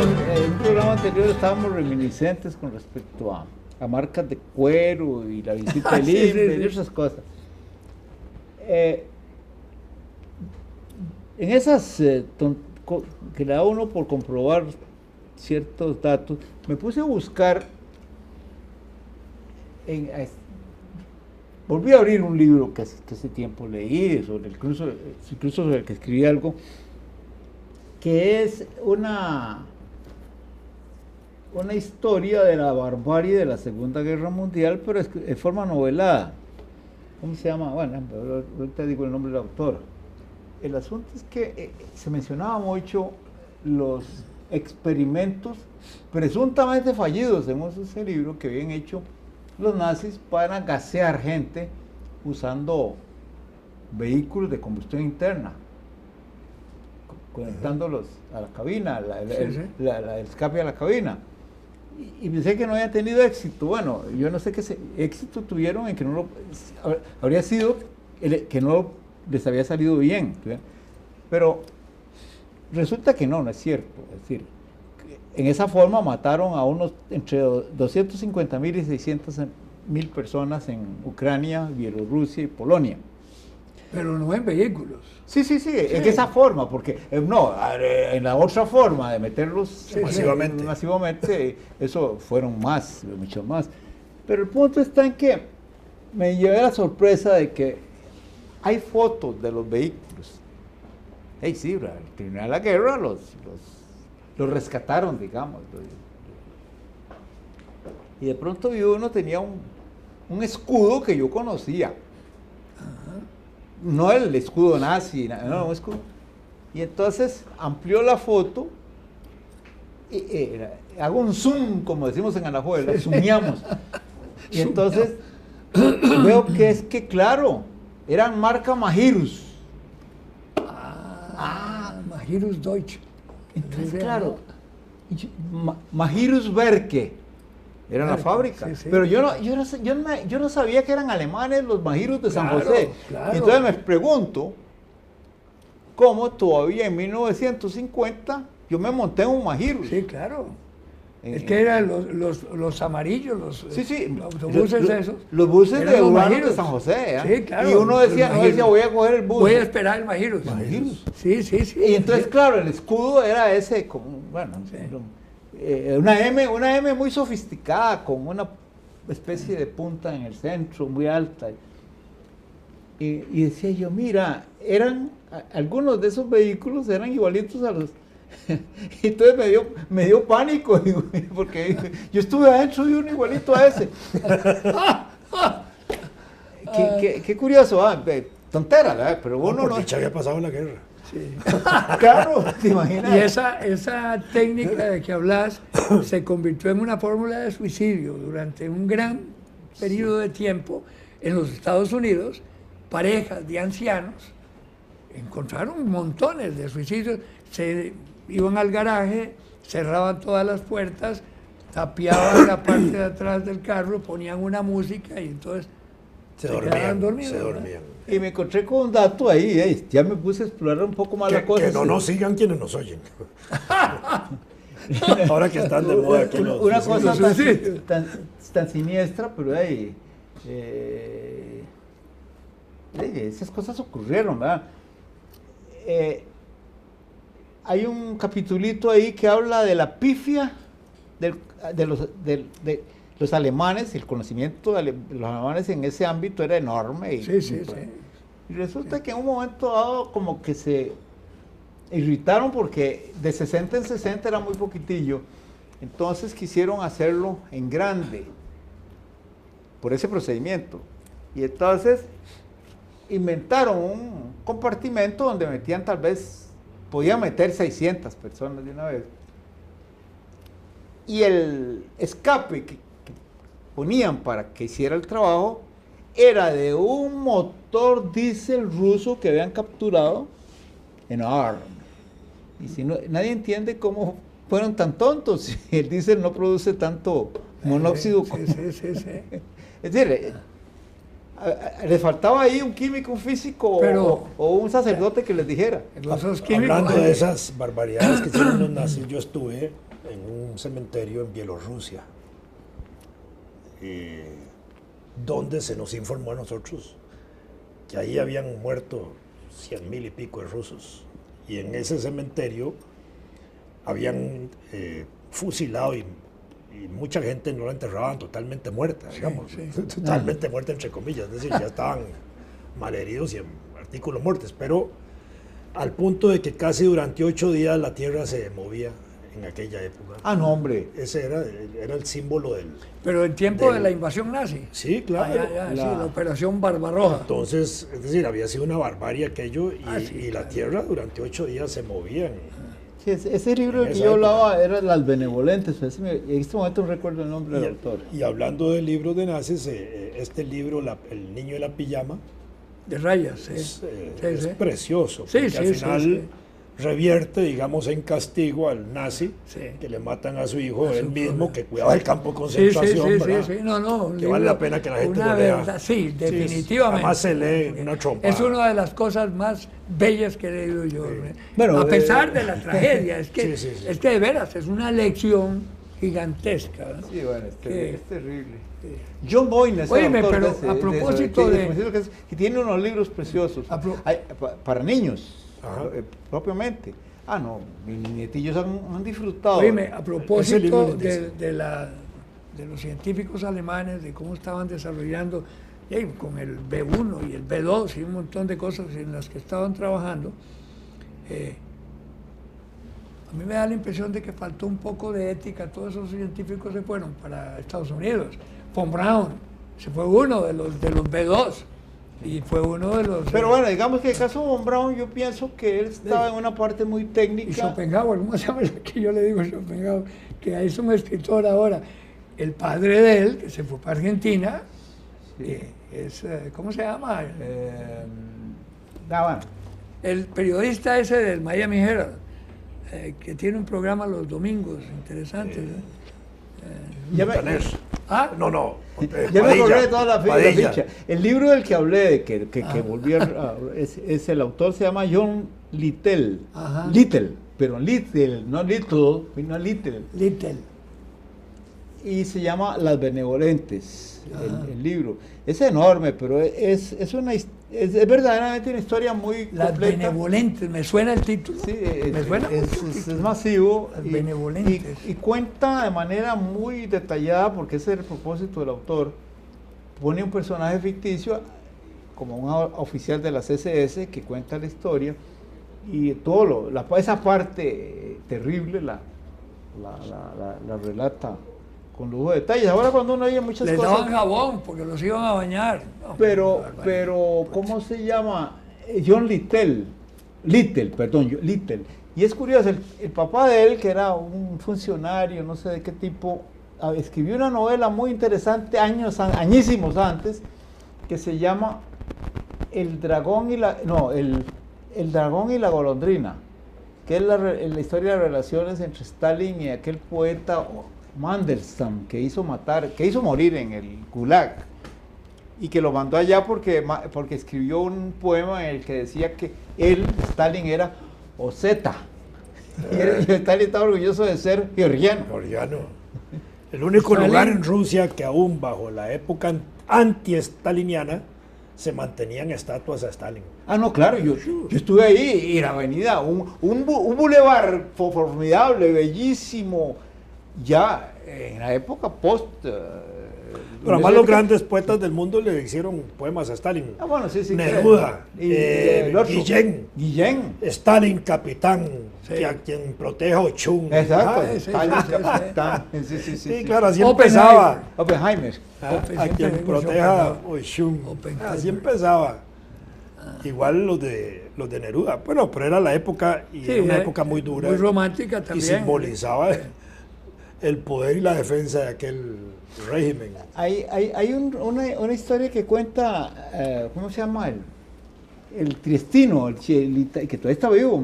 en un programa anterior estábamos reminiscentes con respecto a marcas de cuero y la visita del INVE y esas cosas. En esas que le da uno por comprobar ciertos datos, me puse a buscar, volví a abrir un libro que hace tiempo leí, incluso sobre el que escribí algo, que es una historia de la barbarie de la Segunda Guerra Mundial, pero en forma novelada. ¿Cómo se llama? Bueno, ahorita digo el nombre del autor. El asunto es que se mencionaba mucho los experimentos presuntamente fallidos en ese libro que habían hecho los nazis para gasear gente usando vehículos de combustión interna, conectándolos a la cabina, el escape a la cabina. Y pensé que no había tenido éxito. Bueno, yo no sé qué éxito tuvieron en que habría sido que no les había salido bien, ¿sí? Pero resulta que no es cierto. Es decir, en esa forma mataron a entre 250.000 y 600.000 personas en Ucrania, Bielorrusia y Polonia. Pero no en vehículos. Sí, en esa forma, porque en la otra forma de meterlos masivamente, eso fueron mucho más. Pero el punto está en que me llevé la sorpresa de que hay fotos de los vehículos. Sí, al terminar la guerra los rescataron, digamos. Y de pronto vi uno tenía un escudo que yo conocía. No el escudo nazi, no, un escudo. Y entonces amplió la foto, hago un zoom, como decimos en Alajuela, zoomamos. Y entonces veo que claro, eran marca Magirus. Magirus Deutsch. Entonces, claro, Magirus Werke era la fábrica. Pero yo no sabía que eran alemanes los Magirus de San José. Claro. Y entonces me pregunto cómo todavía en 1950 yo me monté en un Magirus. Sí, claro. Es que eran los amarillos, los autobuses esos. Los buses de urbanos de San José. Sí, claro. Y uno decía, voy a coger el bus. Voy a esperar el Magirus. Sí. Y entonces, claro, el escudo era ese, una M muy sofisticada, con una especie de punta en el centro, muy alta. Y decía yo, mira, algunos de esos vehículos eran igualitos a los... Y entonces me dio pánico, porque yo estuve adentro de uno igualito a ese. Qué curioso, tontera, ¿verdad? Pero uno no... había pasado la guerra. Sí. Claro, te imaginas. Y esa técnica de que hablas se convirtió en una fórmula de suicidio durante un gran periodo de tiempo en los Estados Unidos. Parejas de ancianos encontraron montones de suicidios, se iban al garaje, cerraban todas las puertas, tapiaban la parte de atrás del carro, ponían una música y entonces se quedaban dormidos. Y me encontré con un dato ahí, ya me puse a explorar un poco más la cosa. Que no nos sigan quienes nos oyen. Ahora que están de moda aquí los... Una cosa tan siniestra, pero esas cosas ocurrieron, ¿verdad? Hay un capitulito ahí que habla de la pifia de los alemanes. El conocimiento de los alemanes en ese ámbito era enorme. Y resulta que en un momento dado como que se irritaron porque de 60 en 60 era muy poquitillo. Entonces quisieron hacerlo en grande por ese procedimiento. Y entonces inventaron un compartimento donde podían meter 600 personas de una vez. Y el escape que ponían para que hiciera el trabajo era de un motor diésel ruso que habían capturado enorme. Y si nadie entiende cómo fueron tan tontos, el diésel no produce tanto monóxido. Sí. Es decir, Les faltaba ahí un químico, un físico o un sacerdote que les dijera. Hablando de esas barbaridades que hicieron los nazis, yo estuve en un cementerio en Bielorrusia, donde se nos informó a nosotros que ahí habían muerto 100,000 y pico de rusos. Y en ese cementerio habían fusilado y mucha gente no la enterraban totalmente muerta, digamos, totalmente muerta entre comillas, es decir, ya estaban malheridos y en artículos muertes, pero al punto de que casi durante 8 días la tierra se movía en aquella época. Ah, no, hombre. Ese era el símbolo del... Pero en tiempo de la invasión nazi. Sí, claro. Sí, la operación Barbarroja. Entonces, es decir, había sido una barbarie aquello y la tierra durante 8 días se movía. Sí, ese libro del que yo hablaba era Las Benevolentes. En este momento no recuerdo el nombre del autor. Y hablando del libro de nazis, este libro, El niño de la pijama, de rayas, es precioso. Porque al final revierte, digamos, en castigo al nazi, que le matan a su hijo, él mismo, que cuidaba el campo de concentración, ¿verdad? Que vale la pena que la gente lo lea. Verdad, sí, definitivamente. Además se lee una trompa. Es una de las cosas más bellas que he leído yo. Bueno, a pesar de la tragedia, es que de veras es una lección gigantesca. Sí, bueno, es terrible. John Boyne es el autor pero a propósito que tiene unos libros preciosos para niños. Propiamente. Ah, no, mis nietillos han disfrutado. Oíme, a propósito de los científicos alemanes, de cómo estaban desarrollando con el B1 y el B2 y un montón de cosas en las que estaban trabajando, a mí me da la impresión de que faltó un poco de ética. Todos esos científicos se fueron para Estados Unidos. Von Braun se fue uno de los B2. Y fue uno de los... Pero bueno, digamos que el caso de Von Braun, yo pienso que él estaba en una parte muy técnica. Y Schopenhauer, ¿cómo se llama el que yo le digo a Schopenhauer? Que es un escritor ahora. El padre de él, que se fue para Argentina, ¿cómo se llama? El periodista ese del Miami Herald, que tiene un programa los domingos, interesante. No. Ya me acordé de toda la ficha. El libro del que hablé, que volvió es el autor, se llama John Littell. Little, pero Little, no Little, no Little. Y se llama Las Benevolentes, el libro. Es enorme, pero es verdaderamente una historia muy Las completa. Benevolentes, me suena el título. Sí, me suena es masivo. Las Benevolentes. Y cuenta de manera muy detallada, porque ese es el propósito del autor. Pone un personaje ficticio como un oficial de la CSS que cuenta la historia y esa parte terrible la relata con lujo de detalles. Ahora cuando uno oye muchas cosas... Les daban jabón porque los iban a bañar. No, pero ¿cómo se llama? John Little. Y es curioso, el papá de él, que era un funcionario, no sé de qué tipo, escribió una novela muy interesante añísimos antes, que se llama El dragón y la golondrina, que es la historia de relaciones entre Stalin y aquel poeta Mandelstam, que hizo morir en el Gulag, y que lo mandó allá porque escribió un poema en el que decía que Stalin era Oseta, y Stalin estaba orgulloso de ser georgiano. El único lugar en Rusia que aún bajo la época anti-staliniana se mantenían estatuas a Stalin. Ah, no, claro, yo estuve ahí y la avenida, un bulevar formidable, bellísimo, ya en la época post... Pero además los grandes poetas del mundo le hicieron poemas a Stalin. Ah, bueno, sí. Neruda, Guillén, Stalin capitán, que a quien proteja Ochun. Exacto, Stalin capitán. Sí, claro, así empezaba. Oppenheimer. A quien proteja Ochun. Así empezaba. Igual los de Neruda. Bueno, pero era la época, y era una época muy dura. Muy romántica también. Y simbolizaba el poder y la defensa de aquel régimen. Hay una historia que cuenta, ¿cómo se llama? El triestino, que todavía está vivo,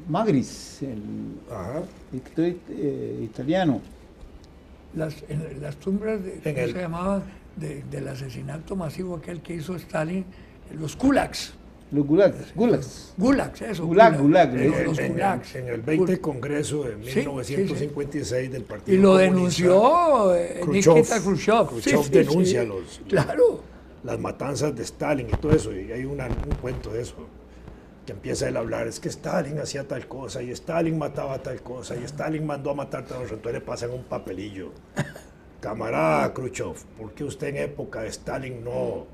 Magris, el escritor italiano. en las tumbas de, ¿cómo se llamaba? Del asesinato masivo aquel que hizo Stalin, los gulags. Los gulags. Gulags, eso. Gulag. Los gulags. En el 20 Congreso de 1956 del Partido Y lo Comunista, denunció Nikita Khrushchev. Khrushchev denuncia claro. las matanzas de Stalin y todo eso. Y hay un cuento de eso, que empieza él a hablar, es que Stalin hacía tal cosa, y Stalin mataba tal cosa, y Stalin mandó a matar tal cosa. Entonces le pasan un papelillo. Camarada Khrushchev, ¿por qué usted en época de Stalin no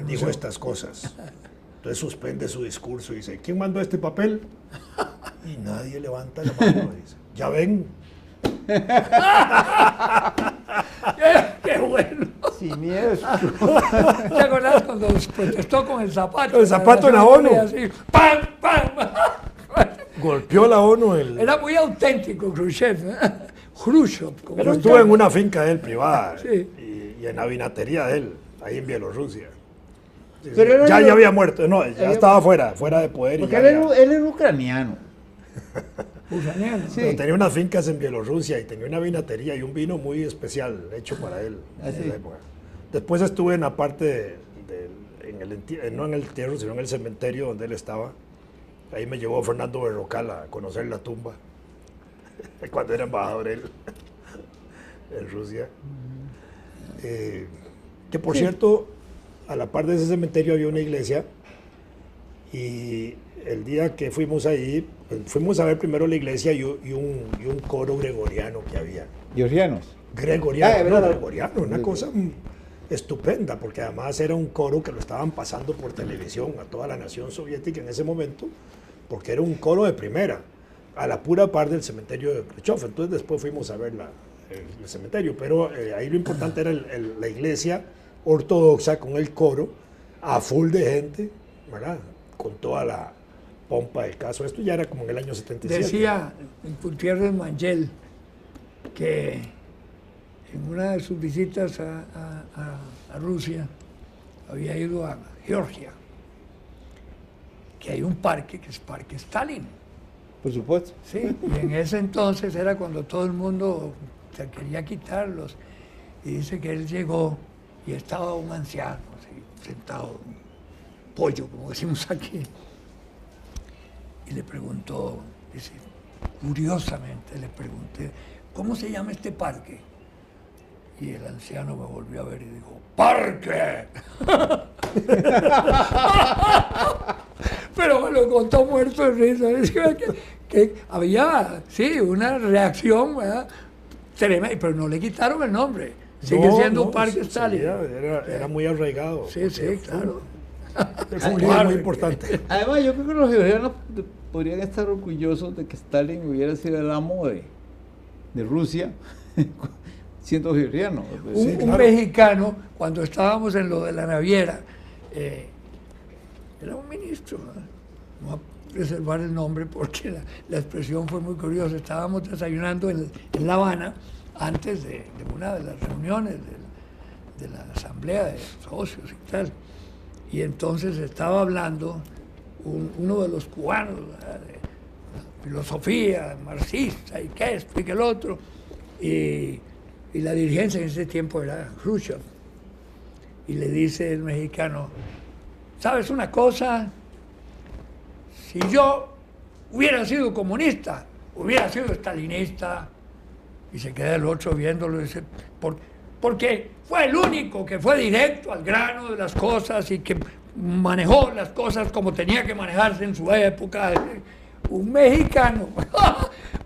dijo estas cosas? Entonces suspende su discurso y dice, ¿quién mandó este papel? Y nadie levanta la mano. Dice, ¿ya ven? ¡Qué bueno! Sin miedo. ¿Te acordás cuando protestó con el zapato? El zapato en la ONU. Así, ¡pam, pam! Golpeó la ONU. Era muy auténtico Khrushchev, ¿eh? Khrushchev. Pero estuvo en una finca de él privada, Sí. y en la vinatería de él, ahí en Bielorrusia. Pero ya había muerto, no, ya estaba fuera de poder. Porque y él era ucraniano. Ucraniano. Sí. Pero tenía unas fincas en Bielorrusia y tenía una vinatería y un vino muy especial hecho para él en esa época. Después estuve en la parte no en el entierro, sino en el cementerio donde él estaba. Ahí me llevó Fernando Berrocal a conocer la tumba cuando era embajador él en Rusia. Que por cierto, a la par de ese cementerio había una iglesia, y el día que fuimos ahí, pues, fuimos a ver primero la iglesia y un coro gregoriano que había. Georgianos. Gregoriano, una cosa estupenda, porque además era un coro que lo estaban pasando por televisión a toda la nación soviética en ese momento, porque era un coro de primera, a la pura par del cementerio de Khrushchev. Entonces después fuimos a ver el cementerio, pero ahí lo importante era la iglesia ortodoxa con el coro a full de gente, ¿verdad? Con toda la pompa del caso. Esto ya era como en el año 77. Decía Gutiérrez Mangel que en una de sus visitas a Rusia había ido a Georgia, que hay un parque que es Parque Stalin. Por supuesto. Sí, y en ese entonces era cuando todo el mundo se quería quitarlos. Y dice que él llegó y estaba un anciano, así, sentado, un pollo, como decimos aquí. Y le preguntó, dice, curiosamente le pregunté, ¿cómo se llama este parque? Y el anciano me volvió a ver y dijo, ¡parque! Pero me lo contó muerto de risa. Decía que había, sí, una reacción, ¿verdad? Tremenda, pero no le quitaron el nombre. Sigue siendo un parque Stalin. Era muy arraigado. Sí, claro. Fue un líder muy importante. Además, yo creo que los georgianos podrían estar orgullosos de que Stalin hubiera sido el amo de Rusia, siendo georgiano. Un mexicano, cuando estábamos en lo de la naviera, era un ministro, no voy a reservar el nombre porque la expresión fue muy curiosa. Estábamos desayunando en La Habana antes de una de las reuniones de la asamblea de socios y tal. Y entonces estaba hablando uno de los cubanos, ¿verdad?, de la filosofía marxista y qué esto y que el otro. Y la dirigencia en ese tiempo era Khrushchev. Y le dice el mexicano, ¿sabes una cosa? Si yo hubiera sido comunista, hubiera sido stalinista. Y se queda el otro viéndolo y dice, porque fue el único que fue directo al grano de las cosas y que manejó las cosas como tenía que manejarse en su época. Un mexicano.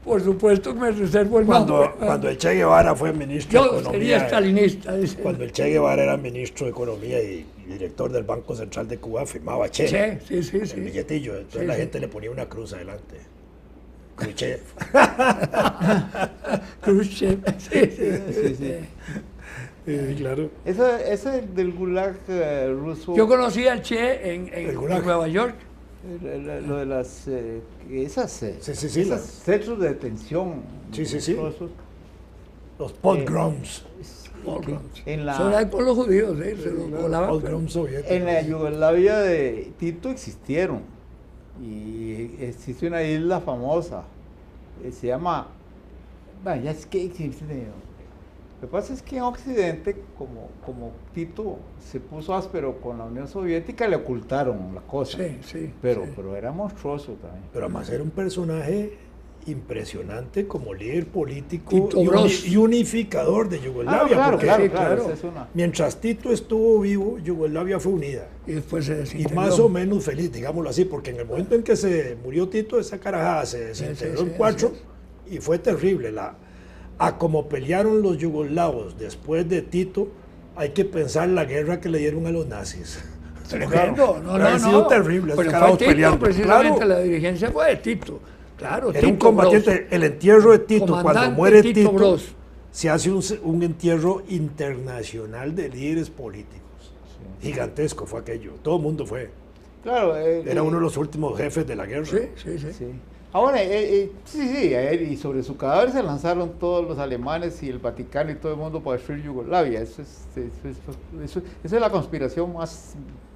Por supuesto que me reservo el nombre. Cuando el Che Guevara fue ministro de Economía. Yo sería stalinista. Dice. Cuando el Che Guevara era ministro de Economía y director del Banco Central de Cuba, firmaba Che. Sí. El billetillo. Entonces la gente le ponía una cruz adelante. Khrushchev. Khrushchev. Sí, claro. Ese del gulag ruso. Yo conocí al Che en Nueva York. Lo de las esas centros de detención. Sí. Los pogroms. Son por los judíos, se lo colaban. En la Yugoslavia de Tito existieron. Y existe una isla famosa. Se llama. Bueno, ya es que existe. Lo que pasa es que en Occidente, como Tito se puso áspero con la Unión Soviética, le ocultaron la cosa. Pero era monstruoso también. Pero además era un personaje impresionante como líder político y unificador de Yugoslavia. Claro. Mientras Tito estuvo vivo, Yugoslavia fue unida. Y después se desintegró. Y más o menos feliz, digámoslo así, porque en el momento en que se murió Tito, esa carajada se desintegró en cuatro y fue terrible. A como pelearon los yugoslavos después de Tito, hay que pensar la guerra que le dieron a los nazis. Tremendo, Ha sido terrible. Pero fue Tito, precisamente, la dirigencia fue de Tito. Claro, era un combatiente. El entierro de Tito, cuando muere Tito, se hace un entierro internacional de líderes políticos. Gigantesco fue aquello. Todo el mundo fue. Claro. Era uno de los últimos jefes de la guerra. Sí. Ahora, y sobre su cadáver se lanzaron todos los alemanes y el Vaticano y todo el mundo para destruir Yugoslavia. Eso es la conspiración más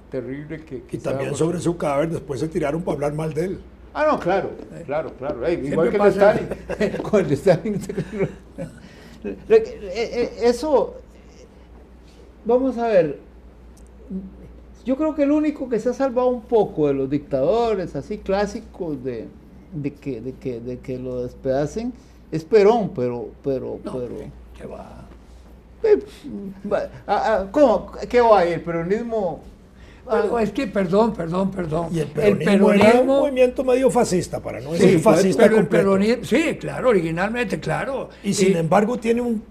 terrible que y también sobre su cadáver después se tiraron para hablar mal de él. No, claro. Igual que el Stalin. Con el Stalin. Eso, vamos a ver, yo creo que el único que se ha salvado un poco de los dictadores así clásicos de que lo despedacen es Perón, pero ¿qué va? ¿Cómo? ¿Qué va? El peronismo... Bueno, es que, perdón. Y el peronismo era un movimiento medio fascista, para no decir fascista pero completo. El peronismo, sí, claro, originalmente, claro. Y sin embargo tiene un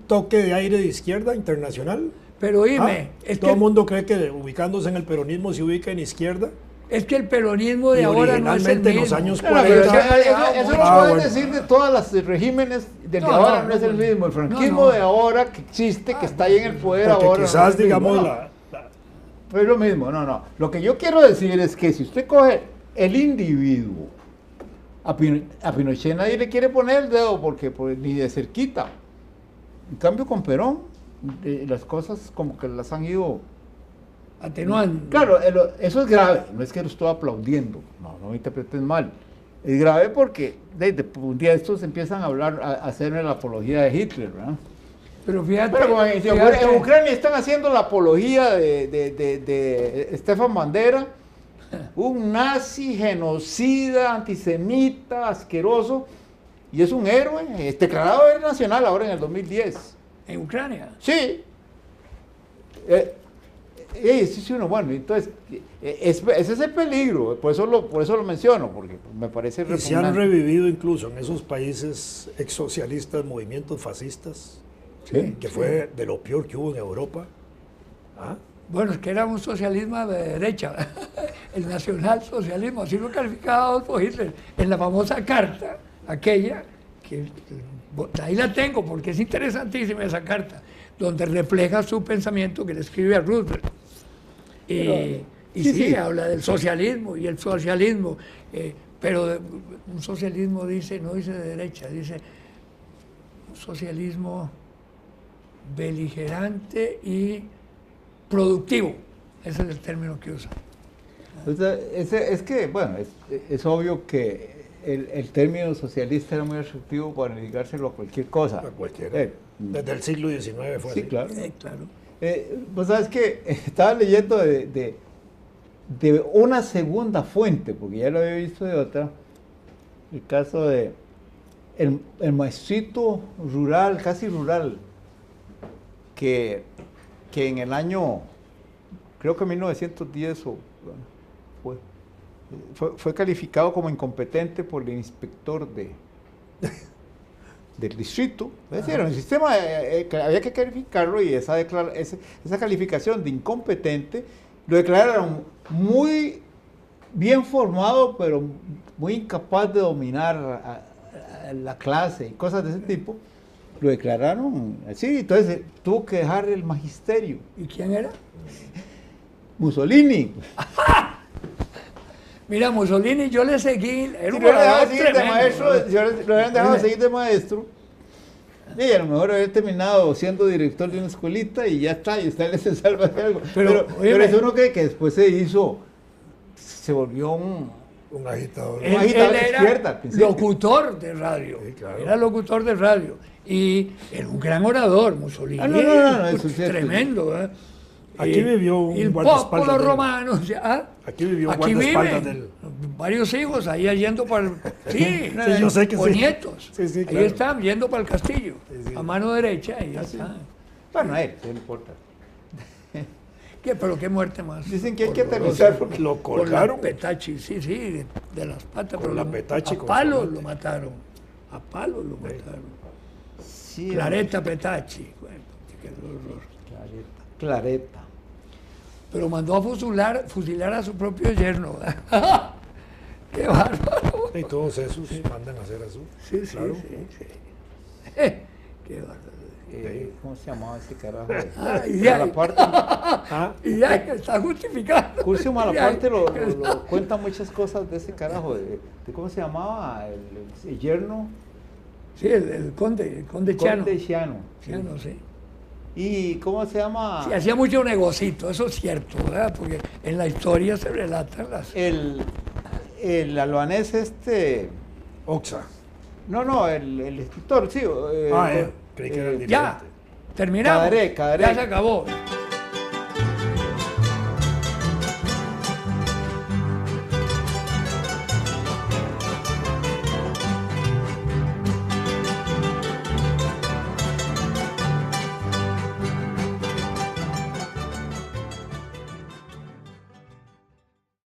toque de aire de izquierda internacional. Pero oíme, todo el mundo cree que ubicándose en el peronismo se ubica en izquierda. Es que el peronismo de ahora no es el mismo. En los años 40... Eso lo pueden decir de todos los regímenes del de ahora, no es el mismo. El franquismo de ahora que existe, que está ahí en el poder ahora. Quizás, digamos, es lo mismo, no. Lo que yo quiero decir es que si usted coge el individuo, a Pinochet nadie le quiere poner el dedo porque ni de cerquita. En cambio con Perón, las cosas como que las han ido atenuando. Claro, eso es grave, no es que lo estoy aplaudiendo, no me interpreten mal. Es grave porque un día estos empiezan a hablar, a hacer la apología de Hitler, ¿verdad? Pero fíjate, en Ucrania están haciendo la apología de Stefan Bandera, un nazi, genocida, antisemita, asqueroso, y es un héroe, declarado héroe nacional ahora en el 2010. ¿En Ucrania? Sí. Bueno, entonces, ese es el peligro, por eso lo menciono, porque me parece repugnante. Y se han revivido incluso en esos países exsocialistas, movimientos fascistas. Que fue de lo peor que hubo en Europa. Bueno, es que era un socialismo de derecha, el nacionalsocialismo, así lo calificaba Adolfo Hitler, en la famosa carta, aquella, que ahí la tengo porque es interesantísima esa carta, donde refleja su pensamiento que le escribe a Roosevelt. Sí, habla del socialismo y el socialismo, pero un socialismo no dice de derecha, dice un socialismo beligerante y productivo. Ese es el término que usa. Es que, bueno, es obvio que el término socialista era muy atractivo para dedicárselo a cualquier cosa. A cualquiera. Desde el siglo XIX fue así. Sí, claro. Claro. Pues sabes que estaba leyendo de una segunda fuente, porque ya lo había visto de otra, el caso de el maestrito rural, casi rural, que en el año, creo que 1910 fue calificado como incompetente por el inspector del distrito. Es decir, el sistema había que calificarlo y esa calificación de incompetente lo declararon muy bien formado, pero muy incapaz de dominar a la clase y cosas de ese tipo. Lo declararon así, entonces tuvo que dejar el magisterio. ¿Y quién era? Mussolini. Mira, Mussolini yo le seguí, era un lo habían tremendo, de maestro, lo habían dejado seguir de maestro. Y a lo mejor había terminado siendo director de una escuelita y ya está, y usted se salva de algo. Pero es uno que después se volvió Un agitador. Un agitador de era izquierda, al principio. locutor de radio. Sí, claro. Era locutor de radio. Y era un gran orador, Mussolini. No, eso es cierto. Tremendo, ¿eh? Aquí vivió un el guardaespaldas popolo del- romano. Aquí vivió un Aquí guardaespaldas viven varios hijos ahí yendo para el... Sí, Sí, yo sé que o sí. nietos. Sí, sí, Ahí claro. están yendo para el castillo. Sí, sí. A mano derecha, ahí están. Bueno, a él, no importa. Pero qué muerte más. Dicen que hay que horrorosa. aterrizar porque Lo Con la colgaron. Petachi, sí, de las patas. Con la Petachi, a con palos su lo mataron. A palos lo mataron. sí, Claretta Petachi. Bueno, qué horror. Clareta. Pero mandó a fusilar a su propio yerno. ¡Qué bárbaro! Y todos esos mandan a hacer eso. Sí, claro. sí. ¡Qué bárbaro! ¿Cómo se llamaba ese carajo? Y ya, Malaparte. y ya que está justificando. Curcio Ya, Malaparte lo cuenta muchas cosas de ese carajo. De ¿cómo se llamaba? El yerno. Sí, el conde Chiano. Conde Chiano. Chiano, sí. ¿Y cómo se llama? Sí, hacía mucho negocito, eso es cierto, ¿verdad? Porque en la historia se relatan las... El albanés Oxa. No, el escritor, sí. Creí que era el Ya, dirigente. terminamos. Cadaré. Ya se acabó.